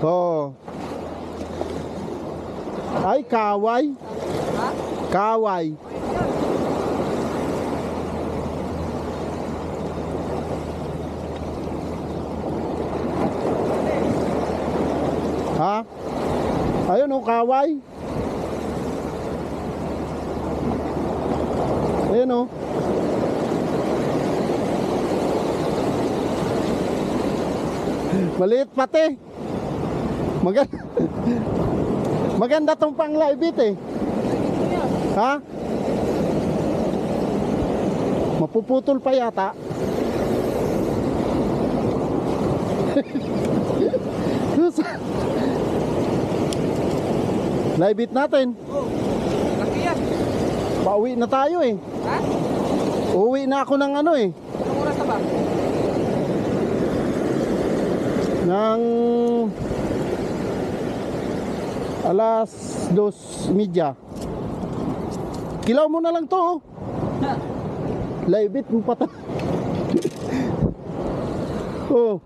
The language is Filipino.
Oh. Ay, kaway. Ha? Kaway. Ha? Ayun oh, kaway. Ayun oh. Maliit pati. Maganda. Maganda tong pang laibit eh. Ha? Mapuputol pa yata. Laibit natin. Oh, laki yan. Pauwi na tayo eh. Ha? Uuwi na ako ng ano eh. Anong oras na ba? Ng alas 2:30. Kilaw mo na lang to oh. Laibit mo pa. Oh.